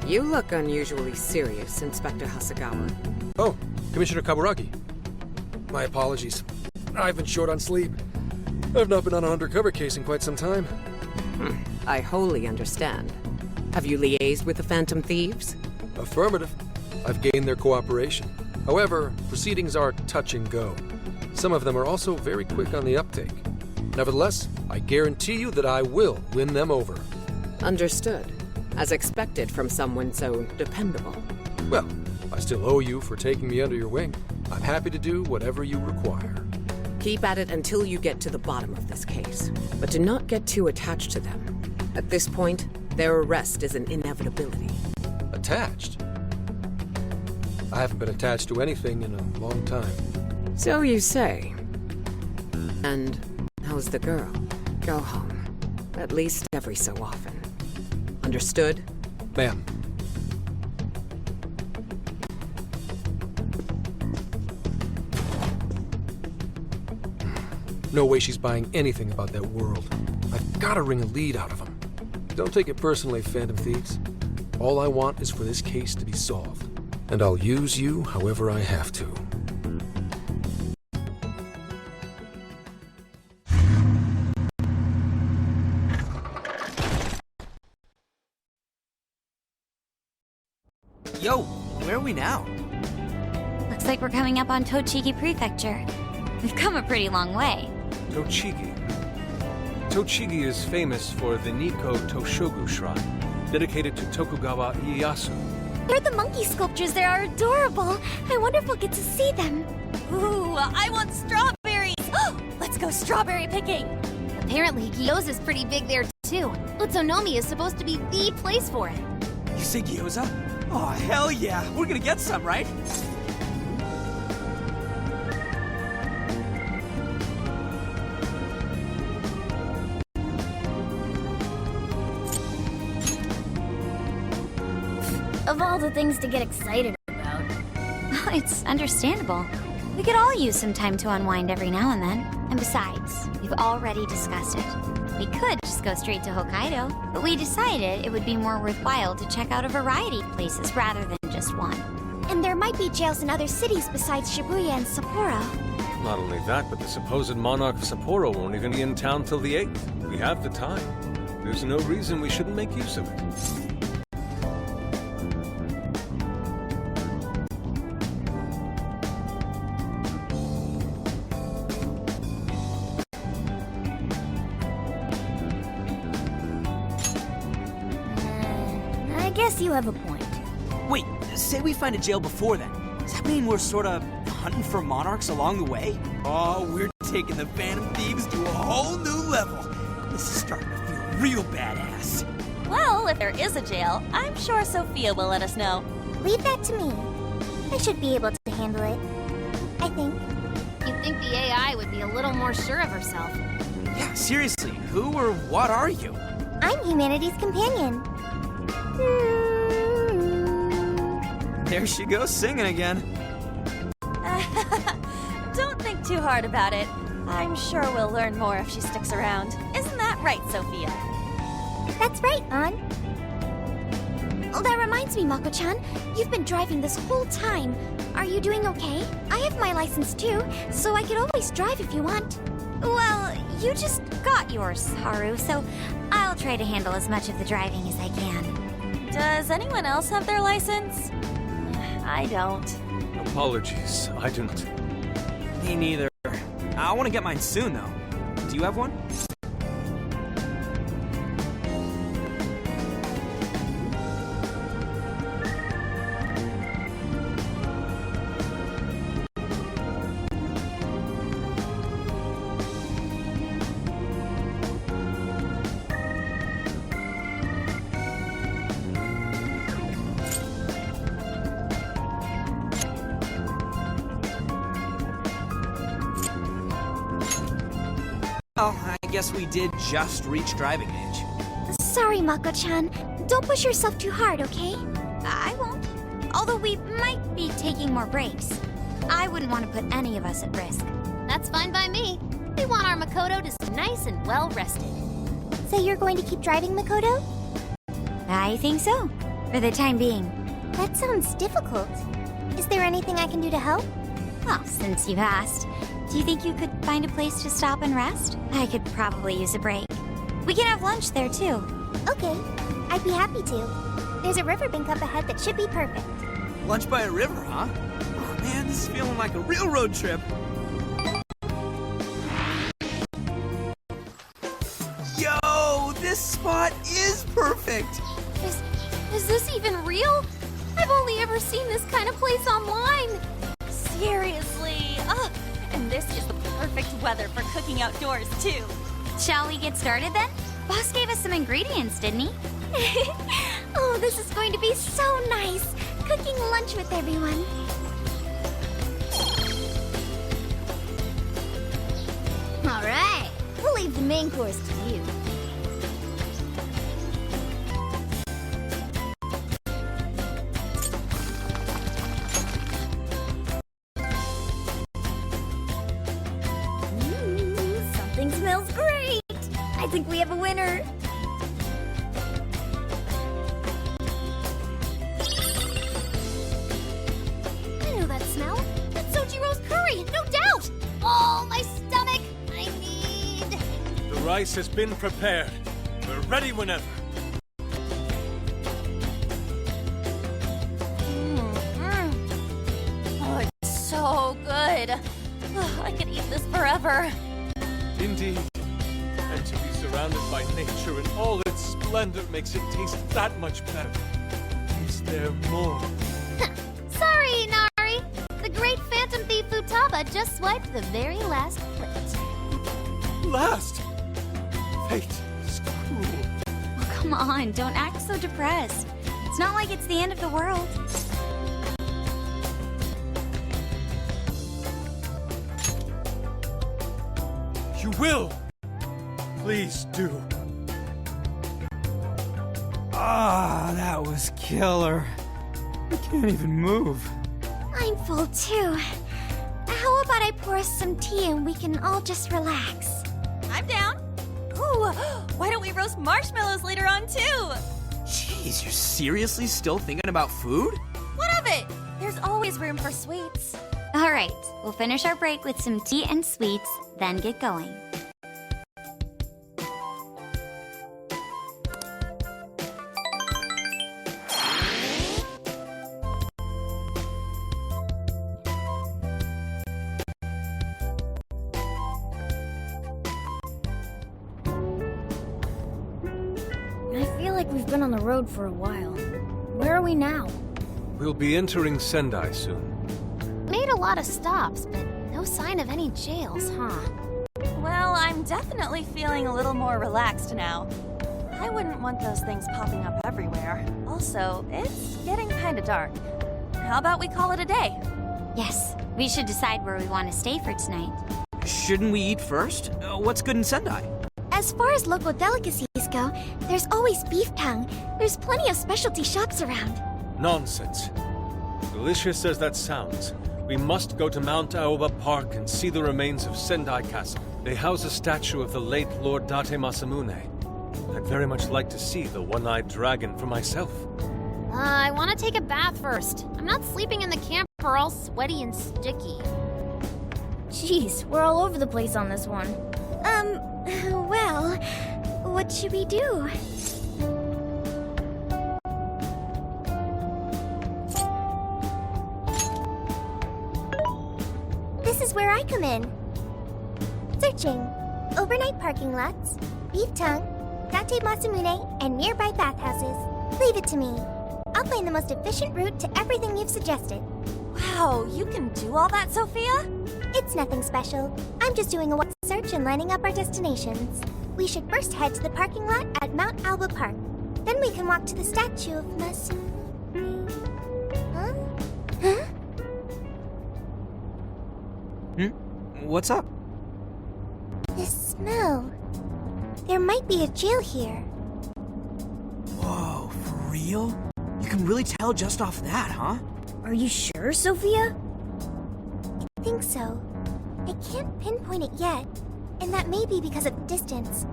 You look unusually serious, Inspector Hasegawa. Oh, Commissioner Kaburagi. My apologies. I've been short on sleep. I've not been on an undercover case in quite some time. I wholly understand. Have you liaised with the Phantom Thieves? Affirmative. I've gained their cooperation. However, proceedings are touch and go. Some of them are also very quick on the uptake. Nevertheless, I guarantee you that I will win them over. Understood. As expected from someone so dependable. Well, I still owe you for taking me under your wing. I'm happy to do whatever you require. Keep at it until you get to the bottom of this case. But do not get too attached to them. At this point, their arrest is an inevitability. Attached? I haven't been attached to anything in a long time. So you say. And how's the girl? Go home. At least every so often. Understood? Ma'am. No way she's buying anything about that world. I've got to wring a lead out of them. Don't take it personally, Phantom Thieves. All I want is for this case to be solved. And I'll use you however I have to. Yo, where are we now? Looks like we're coming up on Tochigi Prefecture. We've come a pretty long way. Tochigi. Tochigi is famous for the Nikko Toshogu Shrine, dedicated to Tokugawa Ieyasu. They're the monkey sculptures. They are adorable. I wonder if we'll get to see them. Ooh, I want strawberries. Let's go strawberry picking. Apparently, gyoza's pretty big there, too. Utsunomi is supposed to be the place for it. You say gyoza? Oh, hell yeah. We're gonna get some, right? Of all the things to get excited about. It's understandable. We could all use some time to unwind every now and then. And besides, we've already discussed it. We could just go straight to Hokkaido, but we decided it would be more worthwhile to check out a variety of places rather than just one. And there might be jails in other cities besides Shibuya and Sapporo. Not only that, but the supposed monarch of Sapporo won't even be in town till the 8th. We have the time. There's no reason we shouldn't make use of it. I guess you have a point. Wait, say we find a jail before then. Does that mean we're sorta hunting for monarchs along the way? Oh, we're taking the Phantom Thieves to a whole new level. This is starting to feel real badass. Well, if there is a jail, I'm sure Sophia will let us know. Leave that to me. I should be able to handle it. I think. You'd think the AI would be a little more sure of herself. Yeah, seriously, who or what are you? I'm humanity's companion. There she goes singing again. Don't think too hard about it. I'm sure we'll learn more if she sticks around. Isn't that right, Sophia? That's right, An. Oh, that reminds me, Mako-chan. You've been driving this whole time. Are you doing okay? I have my license too, so I could always drive if you want. Well, you just got yours, Haru, so I'll try to handle as much of the driving as I can. Does anyone else have their license? I don't. Apologies, I didn't. Me neither. I want to get mine soon, though. Do you have one? Oh, I guess we did just reach driving age. Sorry, Mako-chan. Don't push yourself too hard, okay? I won't. Although we might be taking more breaks. I wouldn't want to put any of us at risk. That's fine by me. We want our Makoto to stay nice and well rested. So you're going to keep driving, Makoto? I think so, for the time being. That sounds difficult. Is there anything I can do to help? Well, since you've asked, do you think you could find a place to stop and rest? I could probably use a break. We can have lunch there, too. Okay, I'd be happy to. There's a riverbank up ahead that should be perfect. Lunch by a river, huh? Oh man, this is feeling like a real road trip. Yo, this spot is perfect! Is this even real? I've only ever seen this kind of place online. Seriously. Ugh. And this is the perfect weather for cooking outdoors, too. Shall we get started then? Boss gave us some ingredients, didn't he? Oh, this is going to be so nice. Cooking lunch with everyone. All right, we'll leave the main course to you. Something smells great. I think we have a winner. I know that smell. That's Sojiro's curry, no doubt. Oh, my stomach. I need... The rice has been prepared. We're ready whenever. Oh, it's so good. Ugh, I could eat this forever. Indeed. And to be surrounded by nature in all its splendor makes it taste that much better. Is there more? Sorry, Inari. The great phantom thief Futaba just swiped the very last plate. Last! Fate is cruel. Oh, come on, don't act so depressed. It's not like it's the end of the world. You will! Please do. Ah, that was killer. I can't even move. I'm full too. How about I pour us some tea and we can all just relax? I'm down. Ooh, why don't we roast marshmallows later on, too? Jeez, you're seriously still thinking about food? What of it? There's always room for sweets. All right, we'll finish our break with some tea and sweets, then get going. I feel like we've been on the road for a while. Where are we now? We'll be entering Sendai soon. Made a lot of stops, but no sign of any jails, huh? Well, I'm definitely feeling a little more relaxed now. I wouldn't want those things popping up everywhere. Also, it's getting kinda dark. How about we call it a day? Yes, we should decide where we want to stay for tonight. Shouldn't we eat first? What's good in Sendai? As far as local delicacies go, there's always beef tongue. There's plenty of specialty shops around. Nonsense. Delicious as that sounds, we must go to Mount Aoba Park and see the remains of Sendai Castle. They house a statue of the late Lord Date Masamune. I'd very much like to see the one-eyed dragon for myself. I want to take a bath first. I'm not sleeping in the camper all sweaty and sticky. Jeez, we're all over the place on this one. Well, what should we do? This is where I come in. Searching. Overnight parking lots, beef tongue, Date Masamune, and nearby bathhouses. Leave it to me. I'll find the most efficient route to everything you've suggested. Wow, you can do all that, Sophia? It's nothing special. I'm just doing a wide search and lining up our destinations. We should first head to the parking lot at Mount Aoba Park. Then we can walk to the statue of Masamune. Huh? What's up? This smell. There might be a jail here. Whoa, for real? You can really tell just off that, huh? Are you sure, Sophia? I think so. I can't pinpoint it yet. and that may be because of distance.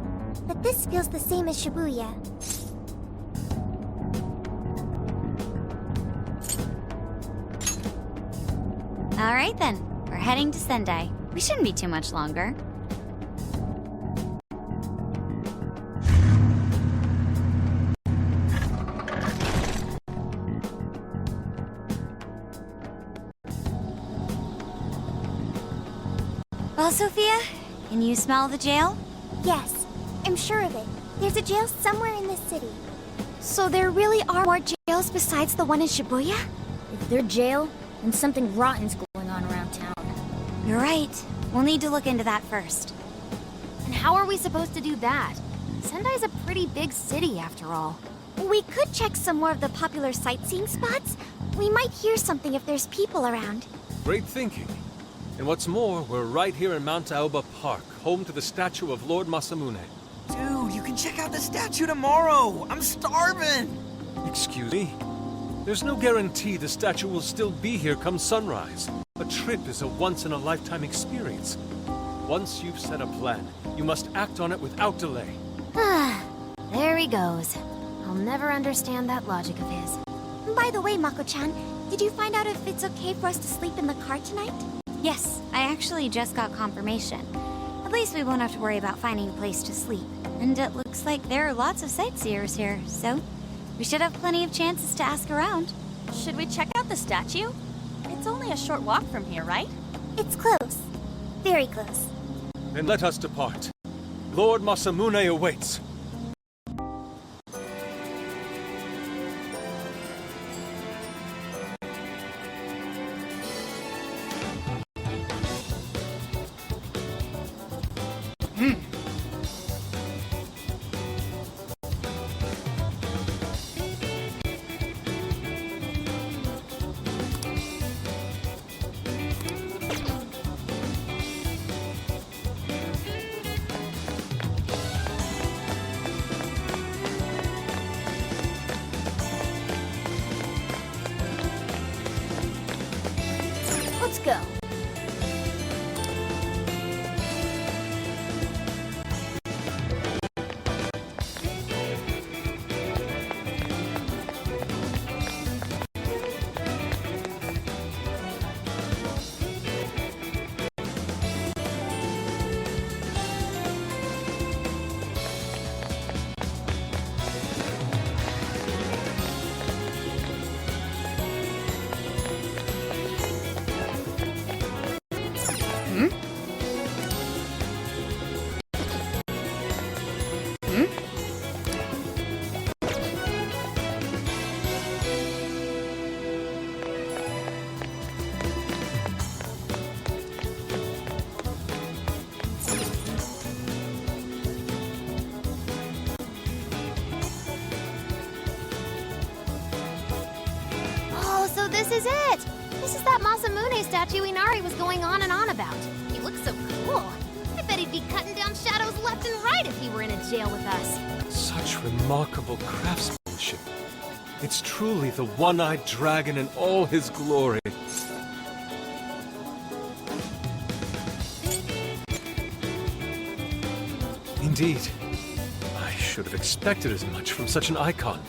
But this feels the same as Shibuya. All right then, we're heading to Sendai. We shouldn't be too much longer. Well, Sophia, can you smell the jail? Yes, I'm sure of it. There's a jail somewhere in this city. So there really are more jails besides the one in Shibuya? If they're jail, then something rotten's going on around town. You're right. We'll need to look into that first. And how are we supposed to do that? Sendai's a pretty big city, after all. We could check some more of the popular sightseeing spots. We might hear something if there's people around. Great thinking. And what's more, we're right here in Mount Aoba Park, home to the statue of Lord Masamune. Dude, you can check out the statue tomorrow! I'm starving! Excuse me? There's no guarantee the statue will still be here come sunrise. A trip is a once-in-a-lifetime experience. Once you've set a plan, you must act on it without delay. There he goes. I'll never understand that logic of his. By the way, Mako-chan, did you find out if it's okay for us to sleep in the car tonight? Yes, I actually just got confirmation. At least we won't have to worry about finding a place to sleep. And it looks like there are lots of sightseers here, so we should have plenty of chances to ask around. Should we check out the statue? It's only a short walk from here, right? It's close. Very close. Then let us depart. Lord Masamune awaits. Let's go. So this is it! This is that Masamune statue Inari was going on and on about. He looks so cool. I bet he'd be cutting down shadows left and right if he were in a jail with us. Such remarkable craftsmanship. It's truly the one-eyed dragon in all his glory. Indeed. I should have expected as much from such an icon.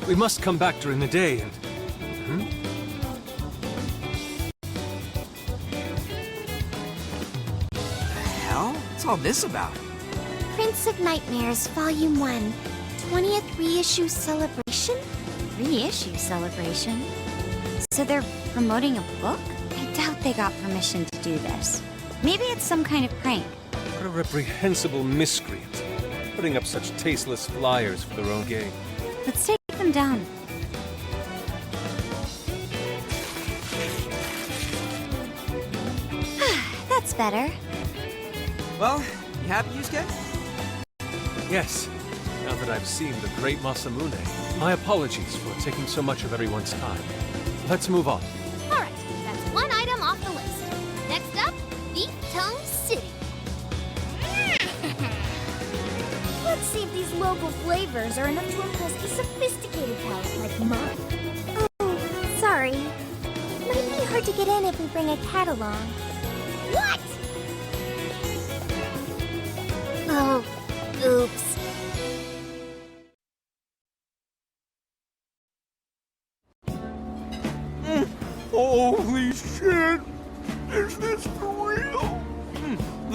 We must come back during the day and... What's all this about? Prince of Nightmares, Volume 1, 20th Reissue Celebration? Reissue celebration? So they're promoting a book? I doubt they got permission to do this. Maybe it's some kind of prank. What a reprehensible miscreant, putting up such tasteless flyers for their own gain. Let's take them down. That's better. Well, you happy, Yusuke? Yes, now that I've seen the great Masamune, my apologies for taking so much of everyone's time. Let's move on. Alright, that's one item off the list. Next up, Beef Tongue City. Let's see if these local flavors are enough to impress a sophisticated palate like mine. Oh, sorry. Might be hard to get in if we bring a cat along. What?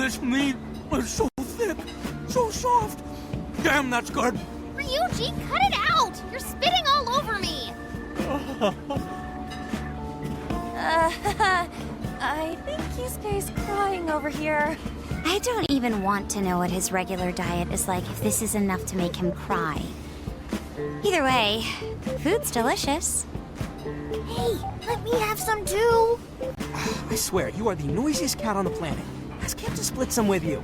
This meat is so thick, so soft. Damn, that's good. Ryuji, cut it out! You're spitting all over me! I think Kisuke's crying over here. I don't even want to know what his regular diet is like if this is enough to make him cry. Either way, food's delicious. Hey, let me have some too. I swear, you are the noisiest cat on the planet. Ask Cap to split some with you.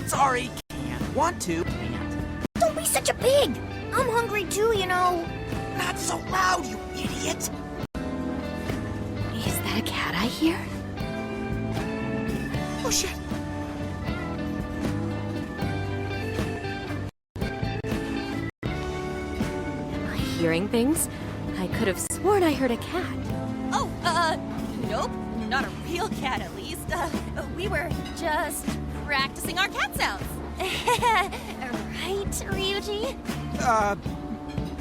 Sorry, can't. Want to, can't. Don't be such a pig. I'm hungry too, you know. Not so loud, you idiot. Is that a cat I hear? Oh, shit. Am I hearing things? I could have sworn I heard a cat. Oh, nope. Not a real cat, at least. We were just practicing our cat sounds. Right, Ryuji?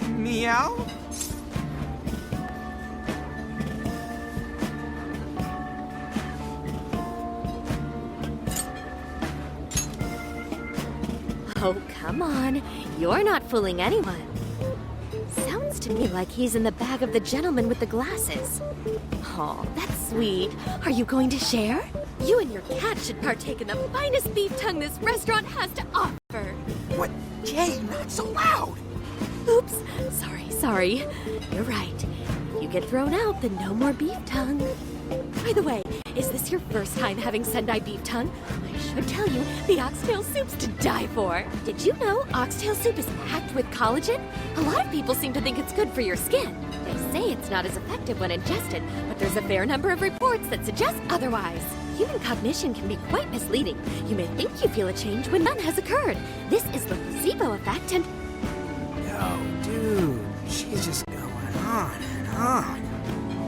Meow? Oh, come on. You're not fooling anyone. Sounds to me like he's in the bag of the gentleman with the glasses. Oh, that's sweet. Are you going to share? You and your cat should partake in the finest beef tongue this restaurant has to offer. What? Jay, not so loud. Oops. Sorry. You're right. If you get thrown out, then no more beef tongue. By the way, is this your first time having Sendai beef tongue? I should tell you, the oxtail soup's to die for. Did you know oxtail soup is packed with collagen? A lot of people seem to think it's good for your skin. They say it's not as effective when ingested, but there's a fair number of reports that suggest otherwise. Human cognition can be quite misleading. You may think you feel a change when none has occurred. This is the placebo effect and... Yo, dude, she's just going on and on.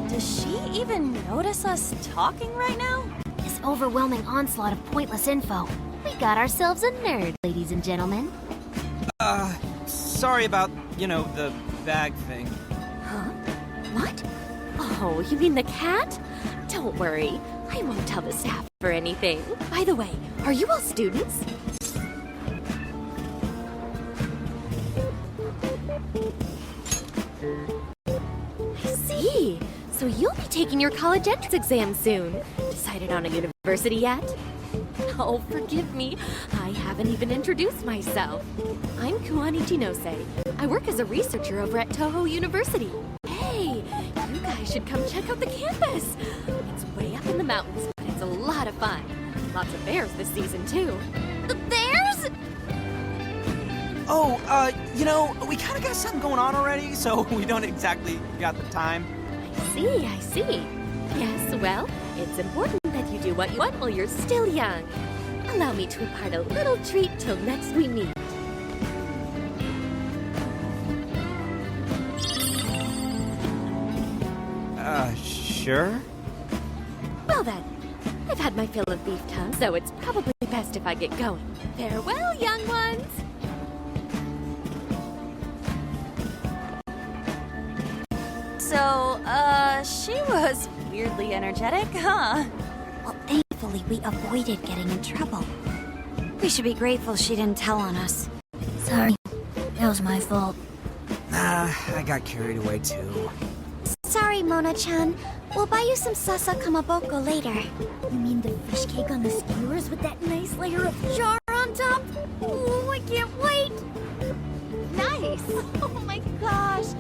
Does she even notice us talking right now? This overwhelming onslaught of pointless info. We got ourselves a nerd, ladies and gentlemen. Sorry about, the bag thing. Huh? What? Oh, you mean the cat? Don't worry. I won't tell the staff or anything. By the way, are you all students? I see. So you'll be taking your college entrance exam soon. Decided on a university yet? Oh, forgive me. I haven't even introduced myself. I'm Kuani Chinose. I work as a researcher over at Toho University. Hey, you guys should come check out the campus. It's way up in the mountains, but it's a lot of fun. Lots of bears this season, too. The bears? Oh, we kind of got something going on already, so we don't exactly got the time. I see. Yes, well, it's important that you do what you want while you're still young. Allow me to impart a little treat till next we meet. Sure? Well then, I've had my fill of beef tongue, so it's probably best if I get going. Farewell, young ones! So, she was weirdly energetic, huh? Well, thankfully we avoided getting in trouble. We should be grateful she didn't tell on us. Sorry, that was my fault. I got carried away too. Sorry, Mona-chan. We'll buy you some sasa kamaboko later. You mean the fish cake on the skewers with that nice layer of char on top? Ooh, I can't wait! Nice! Oh my gosh!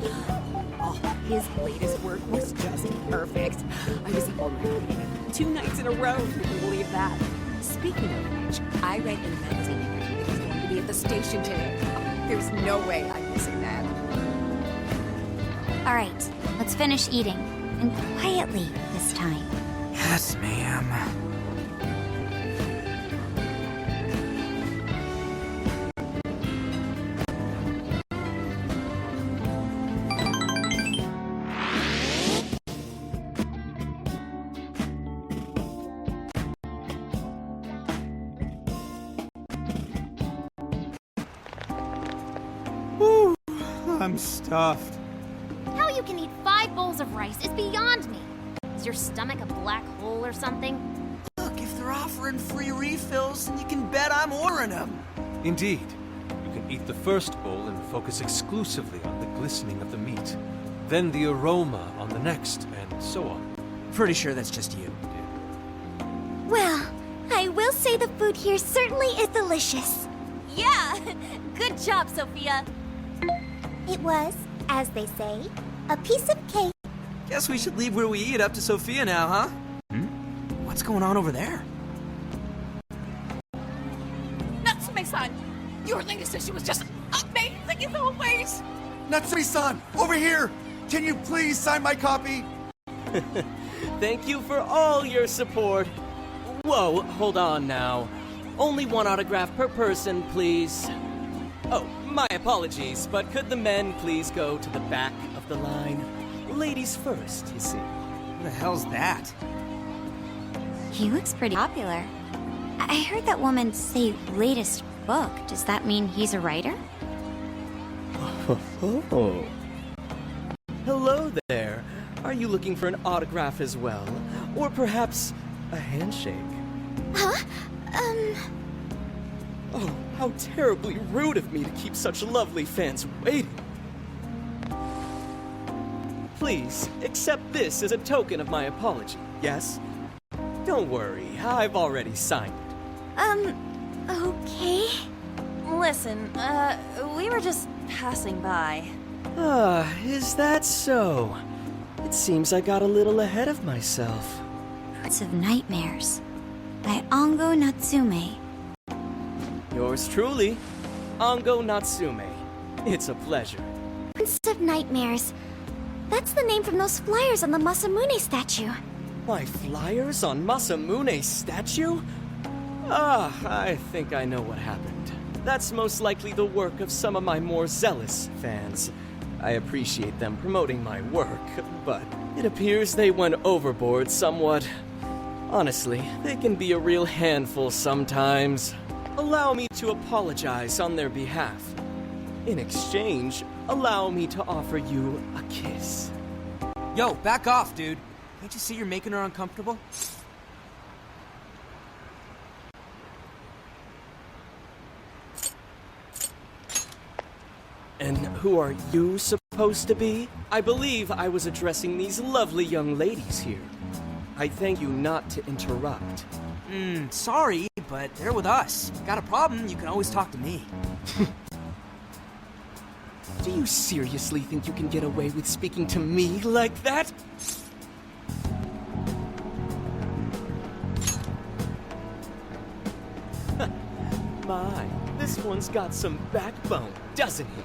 Oh, his latest work was just perfect. I was up all night reading it 2 nights in a row, if you can believe that. Speaking of which, I read in the magazine interview that he's going to be at the station today. Oh, there's no way I'm missing that. All right, let's finish eating. And quietly this time. Yes, ma'am. I'm stuffed. How you can eat 5 bowls of rice is beyond me. Is your stomach a black hole or something? Look, if they're offering free refills, then you can bet I'm ordering them. Indeed. You can eat the first bowl and focus exclusively on the glistening of the meat. Then the aroma on the next, and so on. Pretty sure that's just you. Well, I will say the food here certainly is delicious. Yeah! Good job, Sophia. It was, as they say, a piece of cake. Guess we should leave where we eat up to Sophia now, huh? What's going on over there? Natsume-san, your latest issue was just amazing as always! Natsume-san, over here! Can you please sign my copy? Thank you for all your support. Whoa, hold on now. Only 1 autograph per person, please. Oh, my apologies, but could the men please go to the back of the line? Ladies first, you see. What the hell's that? He looks pretty popular. I heard that woman say latest book. Does that mean he's a writer? Oh. Hello there. Are you looking for an autograph as well? Or perhaps a handshake? Huh? Oh, how terribly rude of me to keep such lovely fans waiting. Please, accept this as a token of my apology, yes? Don't worry, I've already signed it. Okay. Listen, we were just passing by. Is that so? It seems I got a little ahead of myself. Fruits of Nightmares by Ongo Natsume. Yours truly, Ongo Natsume. It's a pleasure. Prince of Nightmares. That's the name from those flyers on the Masamune statue. My flyers on Masamune's statue? I think I know what happened. That's most likely the work of some of my more zealous fans. I appreciate them promoting my work, but it appears they went overboard somewhat. Honestly, they can be a real handful sometimes. Allow me to apologize on their behalf. In exchange, allow me to offer you a kiss. Yo, back off, dude. Can't you see you're making her uncomfortable? And who are you supposed to be? I believe I was addressing these lovely young ladies here. I thank you not to interrupt. Sorry, but they're with us. Got a problem, you can always talk to me. Do you seriously think you can get away with speaking to me like that? My, this one's got some backbone, doesn't he?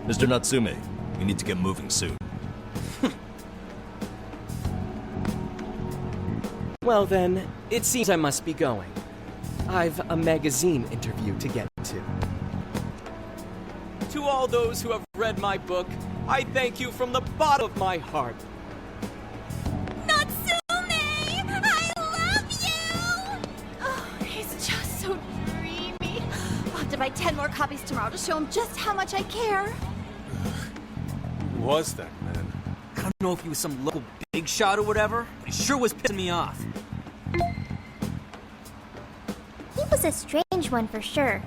Mr. Natsume, we need to get moving soon. Well then, it seems I must be going. I've a magazine interview to get to. To all those who have read my book, I thank you from the bottom of my heart. Natsume! I love you! Oh, he's just so dreamy. I'll have to buy 10 more copies tomorrow to show him just how much I care. Who was that man? I don't know if he was some local big shot or whatever, but he sure was pissing me off. He was a strange one for sure.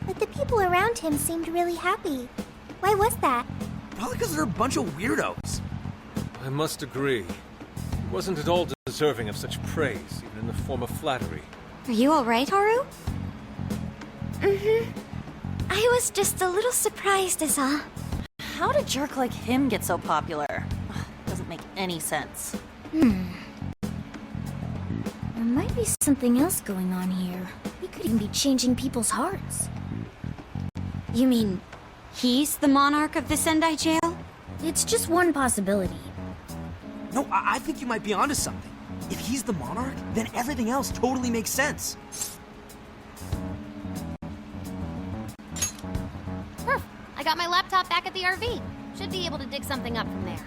But the people around him seemed really happy. Why was that? Probably because they're a bunch of weirdos. I must agree. He wasn't at all deserving of such praise, even in the form of flattery. Are you alright, Haru? I was just a little surprised is all. How did a jerk like him get so popular? Ugh, doesn't make any sense. There might be something else going on here. He could even be changing people's hearts. You mean he's the monarch of the Sendai jail? It's just one possibility. No, I think you might be onto something. If he's the monarch, then everything else totally makes sense. I got my laptop back at the RV. Should be able to dig something up from there.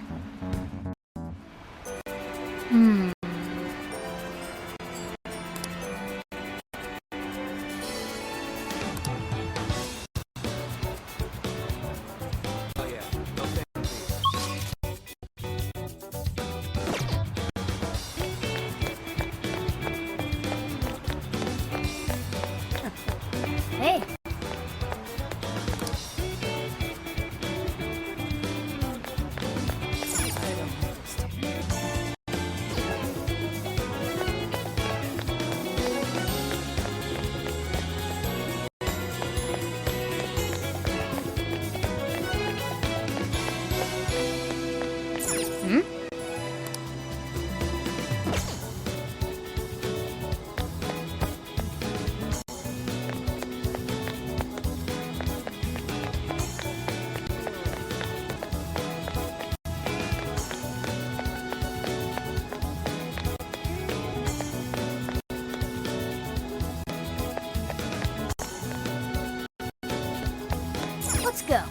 Let's go.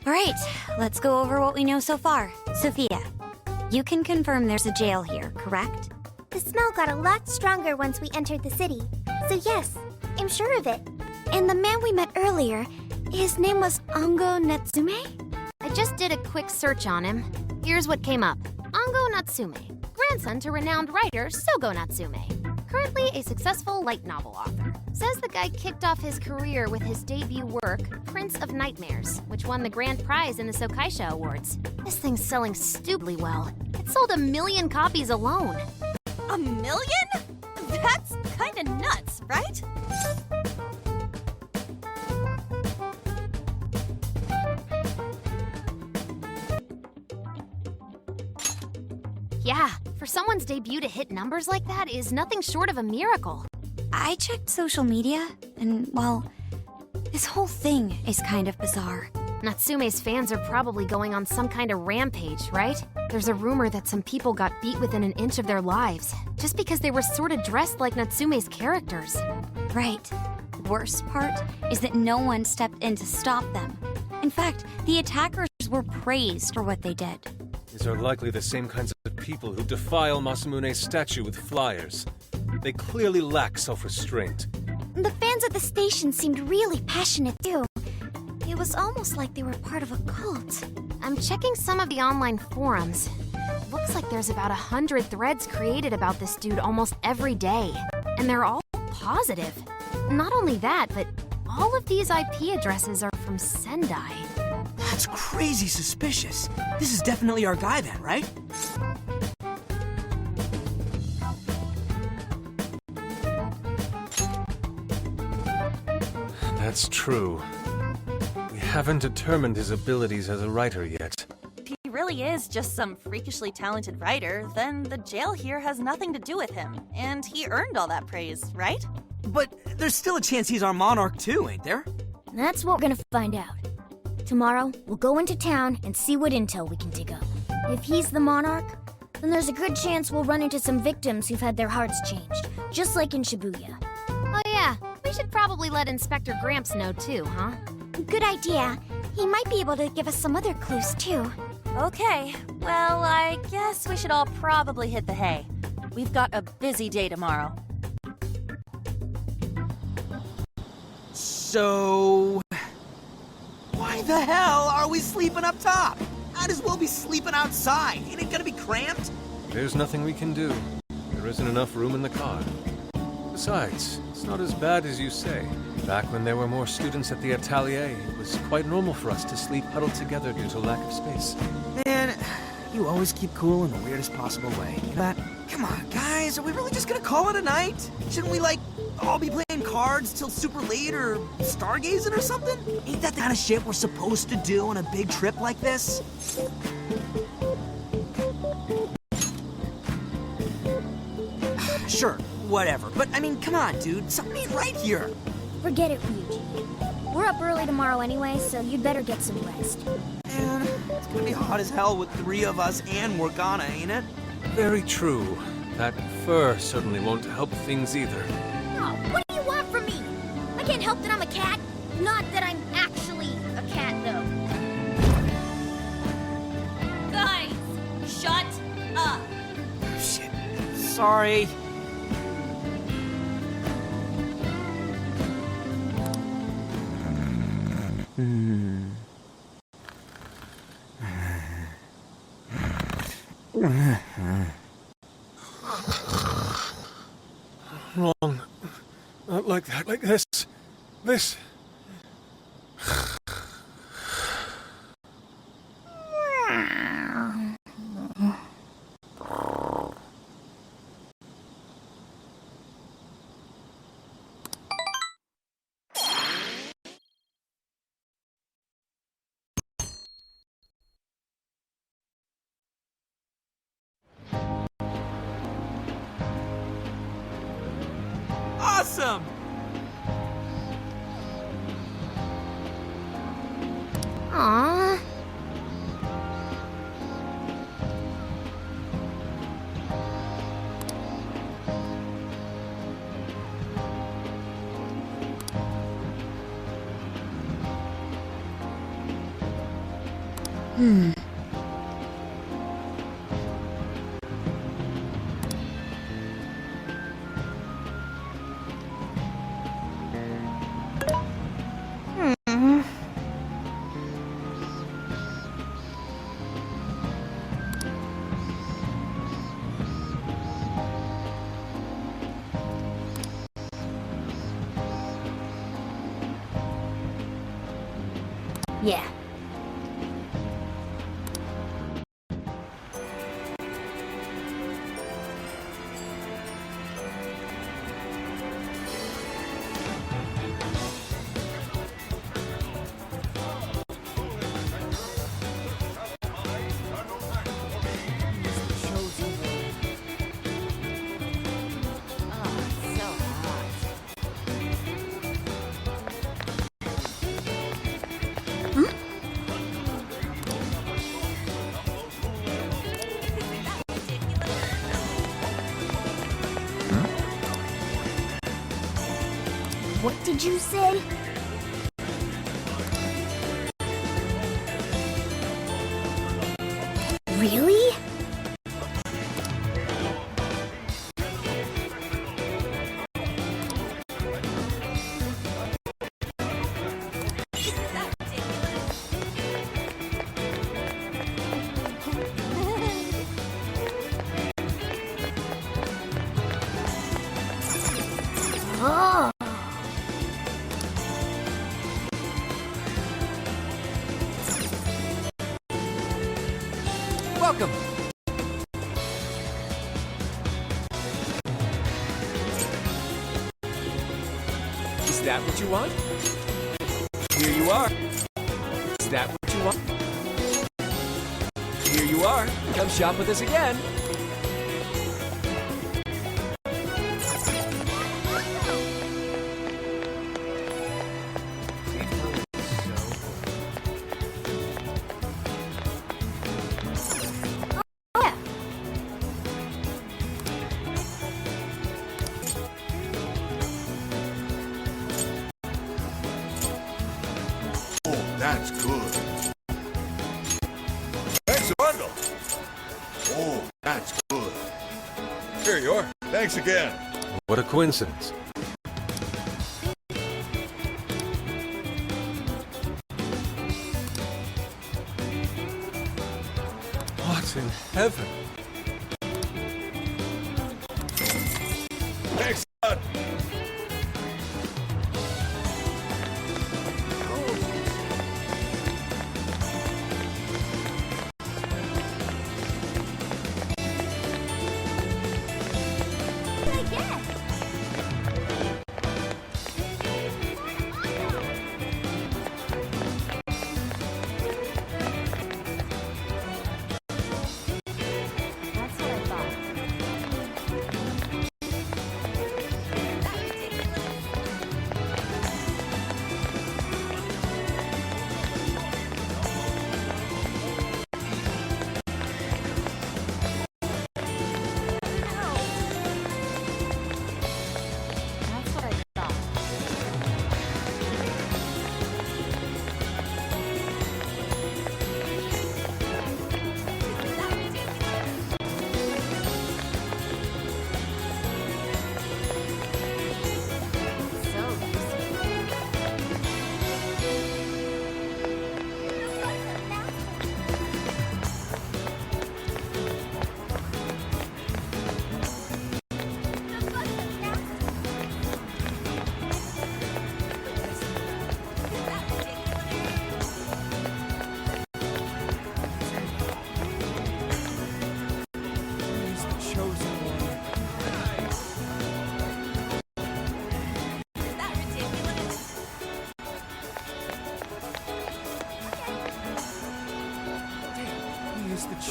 All right, let's go over what we know so far. Sophia, you can confirm there's a jail here, correct? The smell got a lot stronger once we entered the city. So yes, I'm sure of it. And the man we met earlier, his name was Ango Natsume? I just did a quick search on him. Here's what came up. Ango Natsume, grandson to renowned writer Sogo Natsume. Currently a successful light novel author. Says the guy kicked off his career with his debut work, Prince of Nightmares, which won the grand prize in the Sokaisha Awards. This thing's selling stupidly well. It sold 1 million copies alone. 1 million? That's kinda nuts, right? Yeah, for someone's debut to hit numbers like that is nothing short of a miracle. I checked social media, and, well, this whole thing is kind of bizarre. Natsume's fans are probably going on some kind of rampage, right? There's a rumor that some people got beat within an inch of their lives, just because they were sort of dressed like Natsume's characters. Right. The worst part is that no one stepped in to stop them. In fact, the attackers were praised for what they did. These are likely the same kinds of people who defile Masamune's statue with flyers. They clearly lack self-restraint. The fans at the station seemed really passionate too. It was almost like they were part of a cult. I'm checking some of the online forums. Looks like there's about 100 threads created about this dude almost every day. And they're all positive. Not only that, but all of these IP addresses are from Sendai. That's crazy suspicious. This is definitely our guy then, right? That's true. We haven't determined his abilities as a writer yet. If he really is just some freakishly talented writer, then the jail here has nothing to do with him. And he earned all that praise, right? But there's still a chance he's our monarch too, ain't there? That's what we're gonna find out. Tomorrow, we'll go into town and see what intel we can dig up. If he's the monarch, then there's a good chance we'll run into some victims who've had their hearts changed, just like in Shibuya. Oh yeah, we should probably let Inspector Gramps know too, huh? Good idea. He might be able to give us some other clues too. Okay, well, I guess we should all probably hit the hay. We've got a busy day tomorrow. So... why the hell are we sleeping up top? Might as well be sleeping outside. Ain't it gonna be cramped? There's nothing we can do. There isn't enough room in the car. Besides, it's not as bad as you say. Back when there were more students at the atelier, it was quite normal for us to sleep huddled together due to lack of space. Man, you always keep cool in the weirdest possible way. You know that? Come on, guys, are we really just gonna call it a night? Shouldn't we, like, all be playing cards till super late or stargazing or something? Ain't that the kind of shit we're supposed to do on a big trip like this? Sure, whatever. But, I mean, come on, dude. Something ain't right here. Forget it, Ryuji. We're up early tomorrow anyway, so you'd better get some rest. Man, it's gonna be hot as hell with 3 of us and Morgana, ain't it? Very true. That fur certainly won't help things either. Oh, what do you want from me? I can't help that I'm a cat. Not that I'm actually a cat, though. Guys, shut up. Shit. Sorry. Wrong. Not like that. Like this. This. Awesome! Aww. Yeah. What did you say? Really? Oh. Welcome. Is that what you want? Here you are. Is that what you want? Here you are. Come shop with us again. That's good. Thanks a bundle. Oh, that's good. Here you are. Thanks again. What a coincidence. What in heaven? Thanks, son.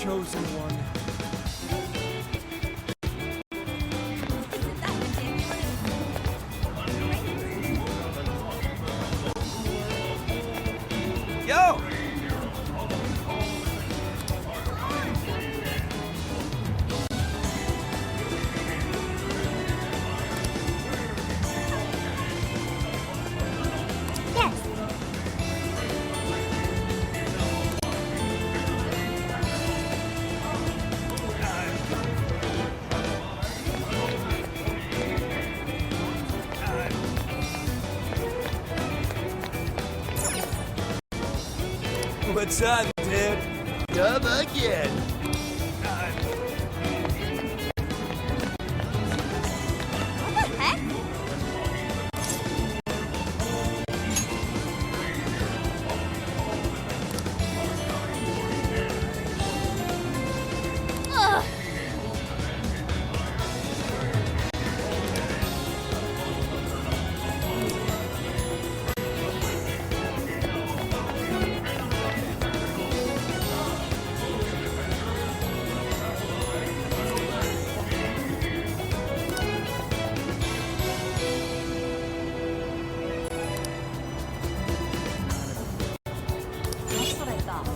Chosen one. Yo! What's up, dude? Come again. What the heck? Ugh. That's what I thought.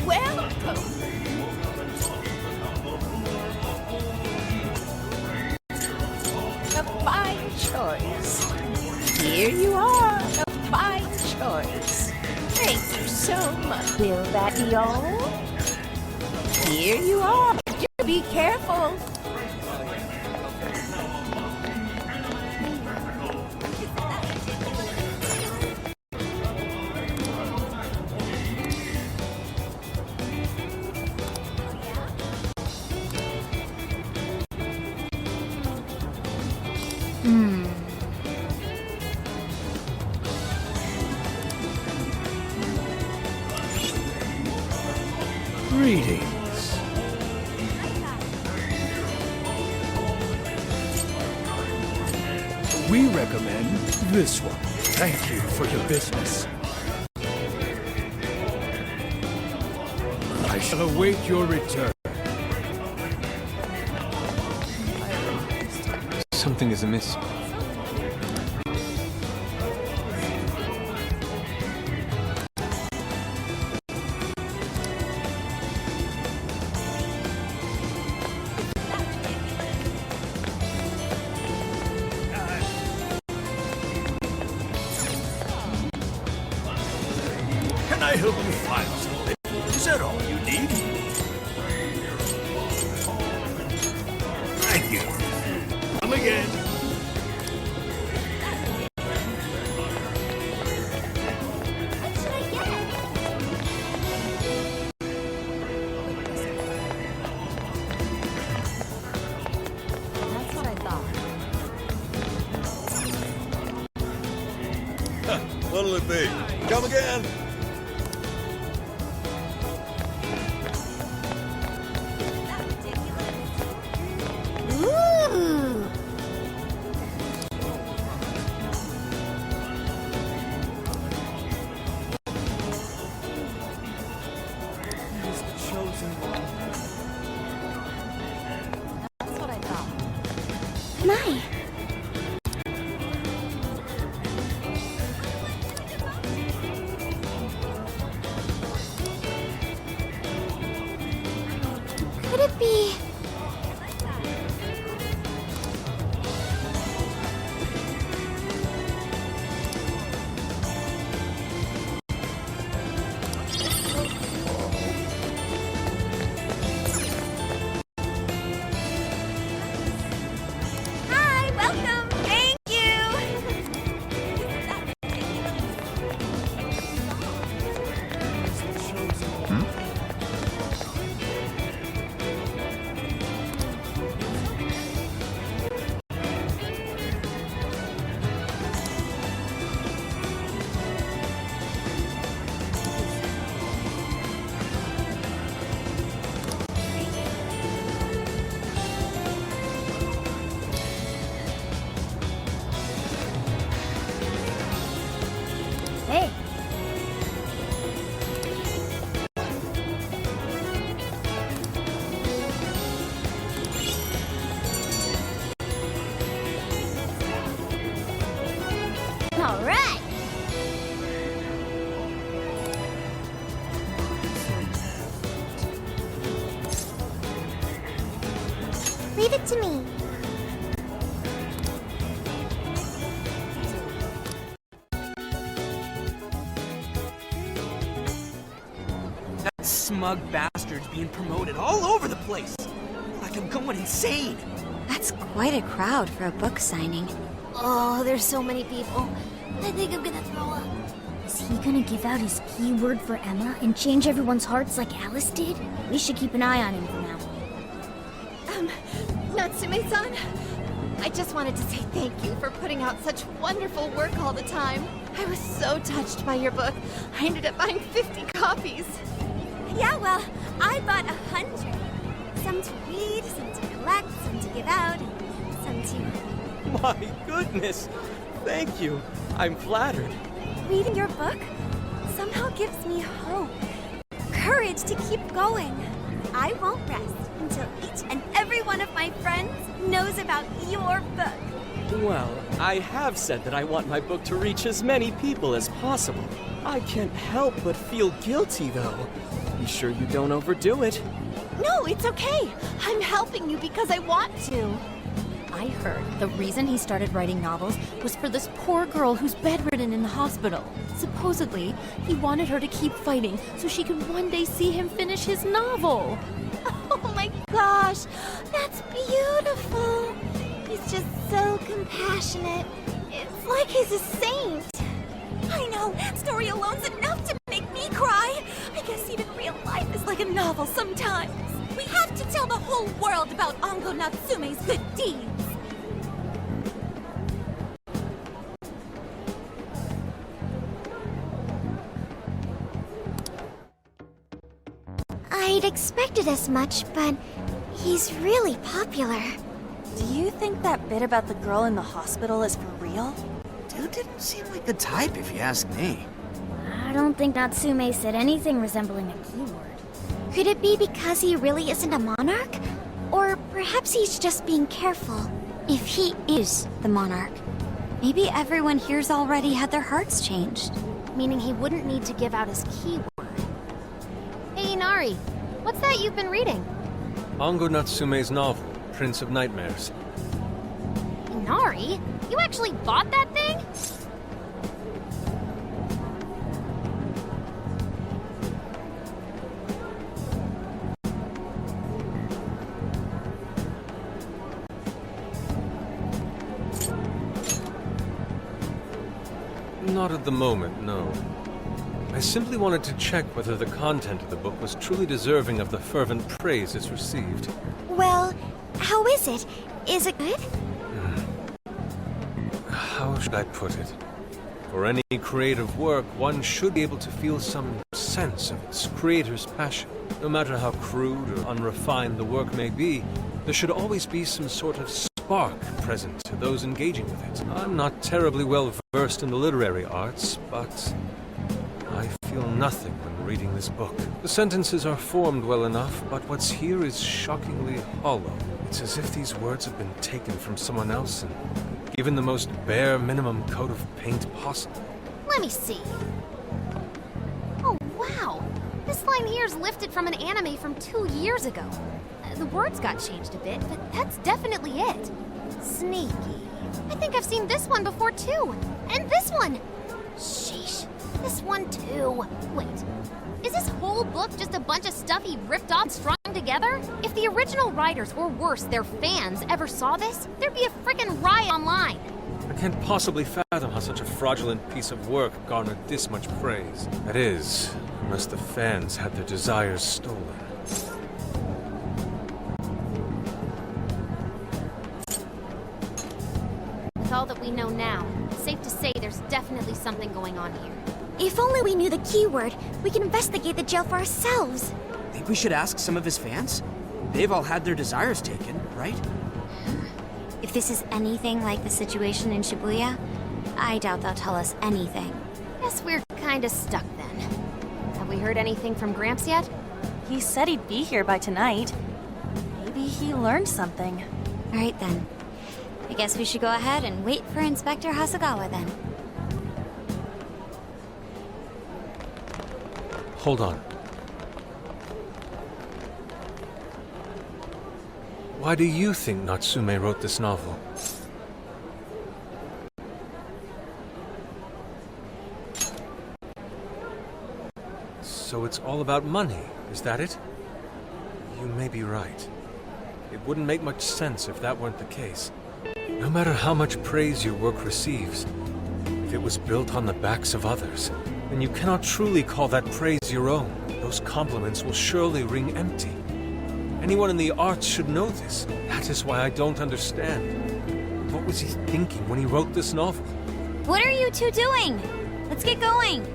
Welcome. A fine choice. Here you are, a fine choice. Thank you so much. Will that be all? Here you are. Just be careful. Greetings. We recommend this one. Thank you for your business. I shall await your return. Something is amiss. Can I help you find something? Is that all you need? Thank you. Come again. What should I get? That's what I thought. What'll it be? Come again. Ooh! He's the chosen one. That's what I thought. My. Could it be? Hi, welcome. Thank you. He's the chosen one. Hey. All right. Leave it to me. That smug bastard's being promoted all over the place. Like I'm going insane. That's quite a crowd for a book signing. Oh, there's so many people. I think I'm gonna throw up. Is he gonna give out his keyword for Emma and change everyone's hearts like Alice did? We should keep an eye on him for now. Natsume-san, I just wanted to say thank you for putting out such wonderful work all the time. I was so touched by your book. I ended up buying 50 copies. Yeah, well, I bought 100. Some to read, some to collect, some to give out, some to... My goodness! Thank you. I'm flattered. Reading your book somehow gives me hope, courage to keep going. I won't rest until each and every one of my friends knows about your book. Well, I have said that I want my book to reach as many people as possible. I can't help but feel guilty, though. Be sure you don't overdo it. No, it's okay. I'm helping you because I want to. I heard the reason he started writing novels was for this poor girl who's bedridden in the hospital. Supposedly, he wanted her to keep fighting so she could one day see him finish his novel. Oh my gosh, that's beautiful. He's just so compassionate. It's like he's a saint. I know, story alone's enough to make me cry. I guess even real life is like a novel sometimes. We have to tell the whole world about Ango Natsume's good deeds. I'd expected as much, but he's really popular. Do you think that bit about the girl in the hospital is for real? Dude didn't seem like the type, if you ask me. I don't think Natsume said anything resembling a keyword. Could it be because he really isn't a monarch? Or perhaps he's just being careful. If he is the monarch, maybe everyone here's already had their hearts changed. Meaning he wouldn't need to give out his keyword. Hey, Inari, what's that you've been reading? Ango Natsume's novel, Prince of Nightmares. Inari? You actually bought that thing? Not at the moment, no. I simply wanted to check whether the content of the book was truly deserving of the fervent praise it's received. Well, how is it? Is it good? How should I put it? For any creative work, one should be able to feel some sense of its creator's passion. No matter how crude or unrefined the work may be, there should always be some sort of spark present to those engaging with it. I'm not terribly well versed in the literary arts, but I feel nothing when reading this book. The sentences are formed well enough, but what's here is shockingly hollow. It's as if these words have been taken from someone else and given the most bare minimum coat of paint possible. Let me see. Oh, wow. This line here is lifted from an anime from 2 years ago. The words got changed a bit, but that's definitely it. Sneaky. I think I've seen this one before, too. And this one. Sheesh. This one, too. Wait. Is this whole book just a bunch of stuff he ripped off strung together? If the original writers, or worse, their fans, ever saw this, there'd be a frickin' riot online. I can't possibly fathom how such a fraudulent piece of work garnered this much praise. That is, unless the fans had their desires stolen. With all that we know now, it's safe to say there's definitely something going on here. If only we knew the keyword, we can investigate the jail for ourselves. Think we should ask some of his fans? They've all had their desires taken, right? If this is anything like the situation in Shibuya, I doubt they'll tell us anything. Guess we're kinda stuck then. Have we heard anything from Gramps yet? He said he'd be here by tonight. Maybe he learned something. All right then. I guess we should go ahead and wait for Inspector Hasagawa then. Hold on. Why do you think Natsume wrote this novel? So it's all about money, is that it? You may be right. It wouldn't make much sense if that weren't the case. No matter how much praise your work receives, If it was built on the backs of others, then you cannot truly call that praise your own. Those compliments will surely ring empty. Anyone in the arts should know this. That is why I don't understand. What was he thinking when he wrote this novel? What are you two doing? Let's get going.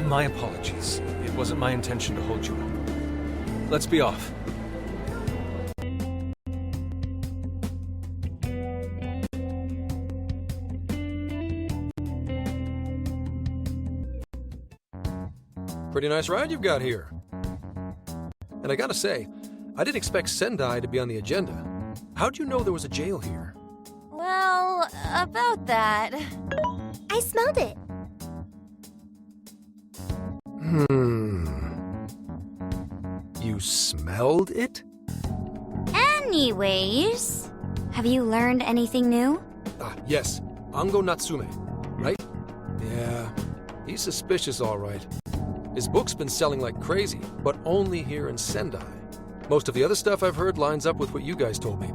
My apologies. It wasn't my intention to hold you up. Let's be off. Pretty nice ride you've got here. And I gotta say, I didn't expect Sendai to be on the agenda. How'd you know there was a jail here? Well, about that. I smelled it. You smelled it? Anyways, have you learned anything new? Yes. Ango Natsume, right? Yeah, he's suspicious all right. His book's been selling like crazy, but only here in Sendai. Most of the other stuff I've heard lines up with what you guys told me.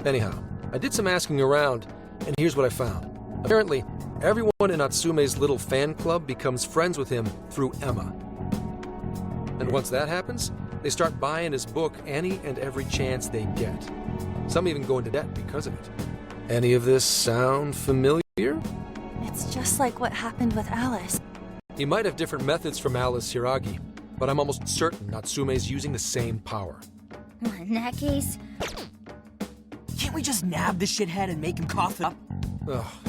Anyhow, I did some asking around, and here's what I found. Apparently, everyone in Natsume's little fan club becomes friends with him through Emma. And once that happens, they start buying his book any and every chance they get. Some even go into debt because of it. Any of this sound familiar? It's just like what happened with Alice. He might have different methods from Alice Hiragi, but I'm almost certain Natsume's using the same power. In that case... Can't we just nab the shithead and make him cough it up?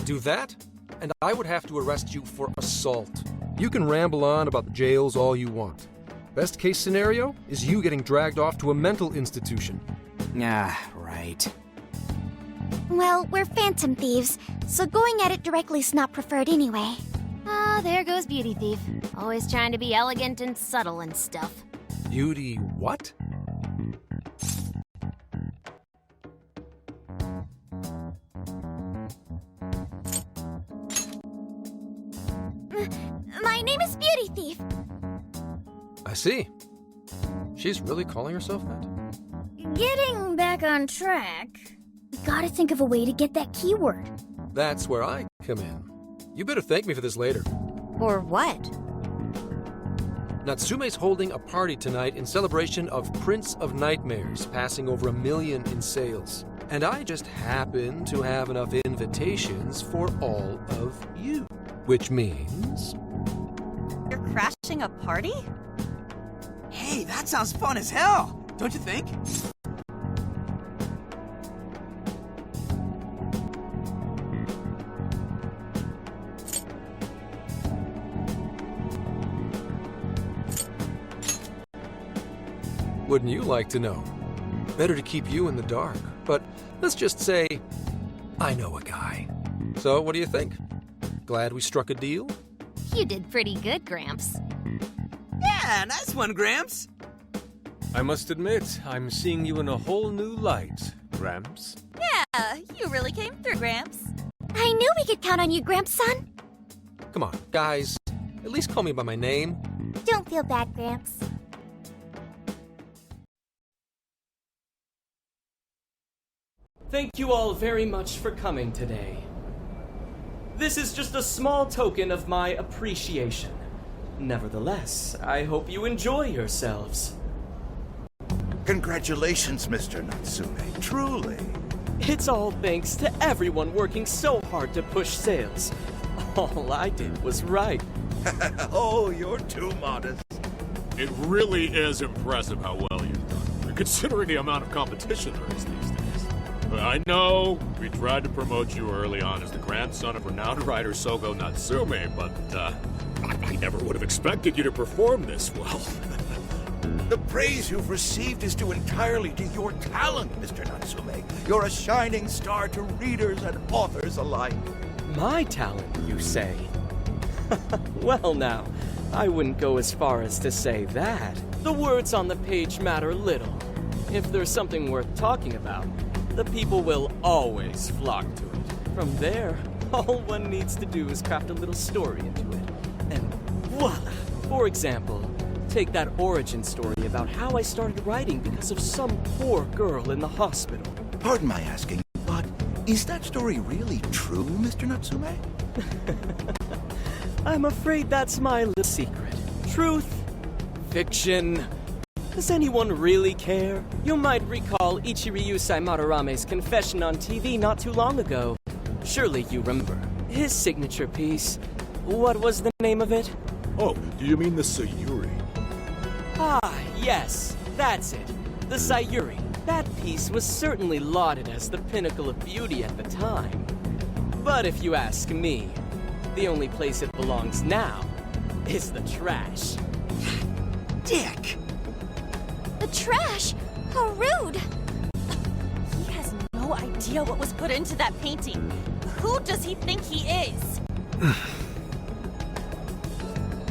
Do that? And I would have to arrest you for assault. You can ramble on about the jails all you want. Best case scenario is you getting dragged off to a mental institution. Right. Well, we're phantom thieves, so going at it directly's not preferred anyway. Ah, there goes Beauty Thief. Always trying to be elegant and subtle and stuff. Beauty what? My name is Beauty Thief. I see. She's really calling herself that? Getting back on track, we gotta think of a way to get that keyword. That's where I come in. You better thank me for this later. Or what? Natsume's holding a party tonight in celebration of Prince of Nightmares passing over 1 million in sales. And I just happen to have enough invitations for all of you. Which means... You're crashing a party? Hey, that sounds fun as hell, don't you think? Wouldn't you like to know? Better to keep you in the dark, but let's just say I know a guy. So what do you think? Glad we struck a deal? You did pretty good, Gramps. Yeah, nice one, Gramps. I must admit, I'm seeing you in a whole new light, Gramps. Yeah, you really came through, Gramps. I knew we could count on you, Gramps-son. Come on, guys. At least call me by my name. Don't feel bad, Gramps. Thank you all very much for coming today. This is just a small token of my appreciation. Nevertheless, I hope you enjoy yourselves. Congratulations, Mr. Natsume. Truly. It's all thanks to everyone working so hard to push sales. All I did was write. Oh, you're too modest. It really is impressive how well you've done, considering the amount of competition there is these days. I know we tried to promote you early on as the grandson of renowned writer Sogo Natsume, but I never would have expected you to perform this well. The praise you've received is due entirely to your talent, Mr. Natsume. You're a shining star to readers and authors alike. My talent, you say? Well now, I wouldn't go as far as to say that. The words on the page matter little. If there's something worth talking about, the people will always flock to it. From there, all one needs to do is craft a little story into it. And voila! For example, take that origin story about how I started writing because of some poor girl in the hospital. Pardon my asking, but Is that story really true, Mr. Natsume? I'm afraid that's my little secret. Truth, fiction. Does anyone really care? You might recall Ichiryusai Madarame's confession on TV not too long ago. Surely you remember. His signature piece. What was the name of it? Oh, do you mean the Sayuri? Ah, yes, that's it. The Sayuri. That piece was certainly lauded as the pinnacle of beauty at the time. But if you ask me, the only place it belongs now is the trash. Dick! The trash? How rude! He has no idea what was put into that painting. Who does he think he is?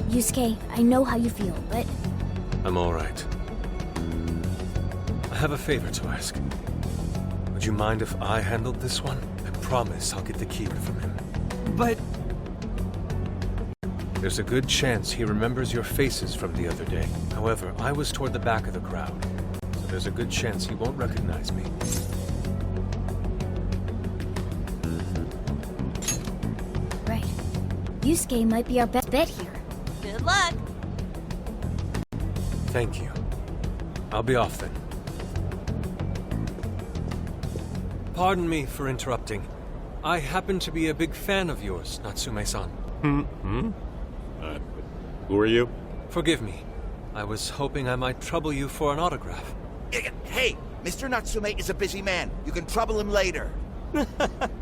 Yusuke, I know how you feel, but... I'm all right. I have a favor to ask. Would you mind if I handled this one? I promise I'll get the keyword from him. But... There's a good chance he remembers your faces from the other day. However, I was toward the back of the crowd, so there's a good chance he won't recognize me. Right. Yusuke might be our best bet here. Good luck! Thank you. I'll be off then. Pardon me for interrupting. I happen to be a big fan of yours, Natsume-san. Who are you? Forgive me. I was hoping I might trouble you for an autograph. Hey, Mr. Natsume is a busy man. You can trouble him later.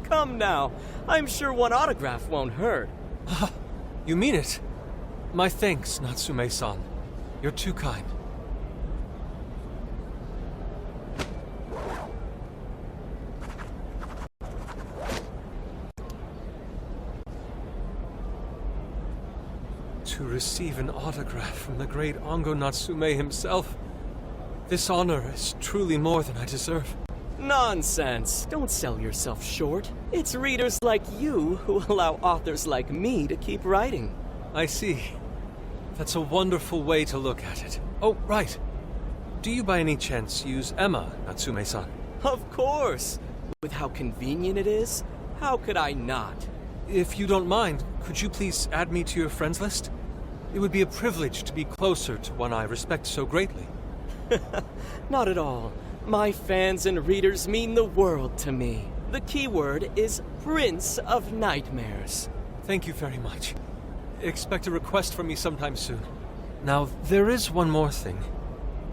Come now. I'm sure one autograph won't hurt. You mean it? My thanks, Natsume-san. You're too kind. To receive an autograph from the great Ongo Natsume himself. This honor is truly more than I deserve. Nonsense. Don't sell yourself short. It's readers like you who allow authors like me to keep writing. I see. That's a wonderful way to look at it. Oh, right. Do you by any chance use Emma, Natsume-san? Of course. With how convenient it is, how could I not? If you don't mind, could you please add me to your friends list? It would be a privilege to be closer to one I respect so greatly. Not at all. My fans and readers mean the world to me. The keyword is Prince of Nightmares. Thank you very much. Expect a request from me sometime soon. Now, there is one more thing.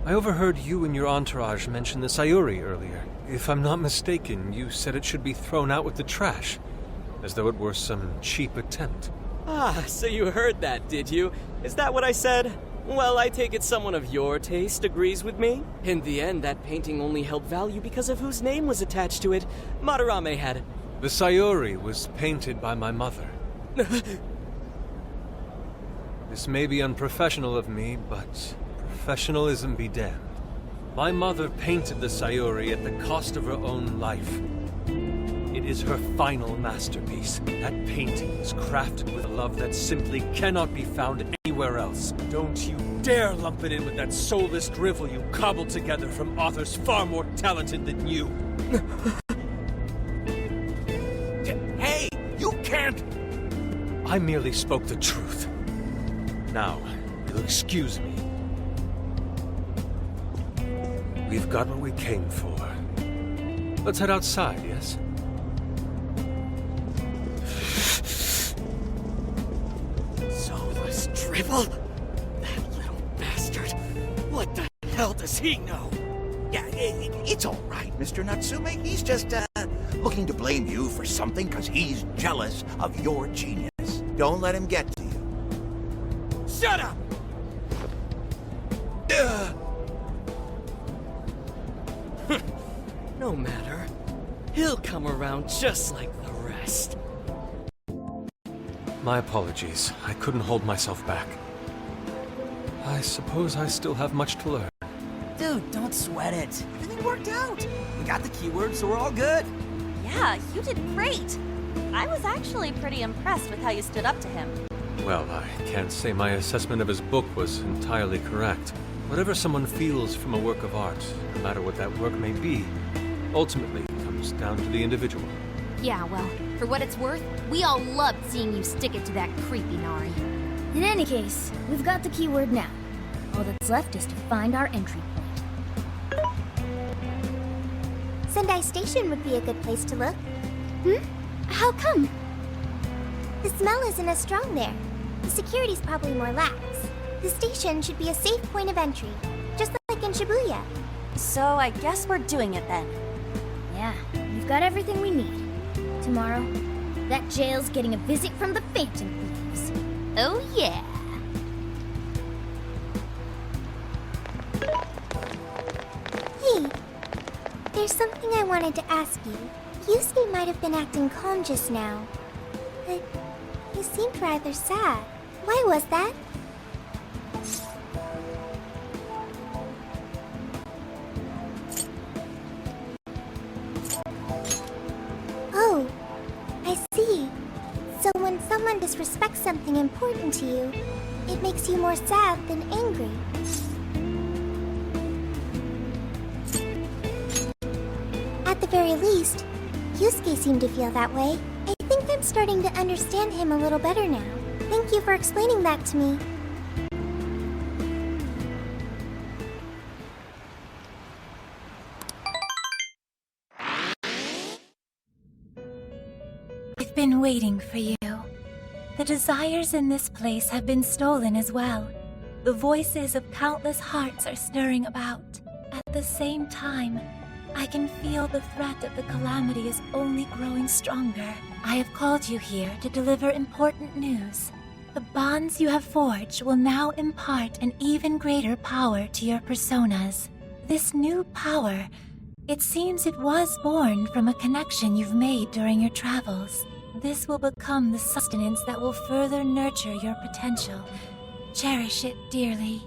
I overheard you and your entourage mention the Sayuri earlier. If I'm not mistaken, you said it should be thrown out with the trash, as though it were some cheap attempt. Ah, so you heard that, did you? Is that what I said? Well, I take it someone of your taste agrees with me. In the end, that painting only held value because of whose name was attached to it. Madarame had it. The Sayuri was painted by my mother. This may be unprofessional of me, but professionalism be damned. My mother painted the Sayuri at the cost of her own life. It is her final masterpiece. That painting was crafted with a love that simply cannot be found anywhere else. Don't you dare lump it in with that soulless drivel you cobbled together from authors far more talented than you. Hey, you can't... I merely spoke the truth. Now, you'll excuse me. We've got what we came for. Let's head outside, yes? Soulless drivel? That little bastard. What the hell does he know? Yeah, it's all right, Mr. Natsume. He's just, looking to blame you for something because he's jealous of your genius. Don't let him get to you. Shut up! No matter. He'll come around just like the rest. My apologies. I couldn't hold myself back. I suppose I still have much to learn. Dude, don't sweat it. Everything worked out. We got the keyword, so we're all good. Yeah, you did great. I was actually pretty impressed with how you stood up to him. Well, I can't say my assessment of his book was entirely correct. Whatever someone feels from a work of art, no matter what that work may be, ultimately comes down to the individual. Yeah, well, for what it's worth, we all loved seeing you stick it to that creepy Nari. In any case, we've got the keyword now. All that's left is to find our entry point. Sendai Station would be a good place to look. How come? The smell isn't as strong there. The security's probably more lax. The station should be a safe point of entry, just like in Shibuya. So I guess we're doing it then. Yeah, we've got everything we need. Tomorrow, that jail's getting a visit from the Phantom Thieves. Oh yeah! Hey, there's something I wanted to ask you. Yusuke might have been acting calm just now, but he seemed rather sad. Why was that? Oh, I see. So when someone disrespects something important to you, it makes you more sad than angry. At the very least, Yusuke seemed to feel that way. I think I'm starting to understand him a little better now. Thank you for explaining that to me. I've been waiting for you. The desires in this place have been stolen as well. The voices of countless hearts are stirring about. At the same time, I can feel the threat of the calamity is only growing stronger. I have called you here to deliver important news. The bonds you have forged will now impart an even greater power to your personas. This new power, it seems it was born from a connection you've made during your travels. This will become the sustenance that will further nurture your potential. Cherish it dearly.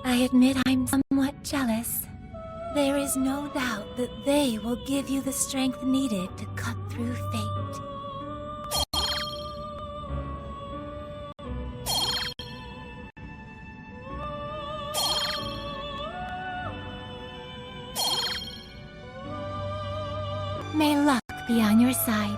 I admit I'm somewhat jealous. There is no doubt that they will give you the strength needed to cut through fate. May luck be on your side.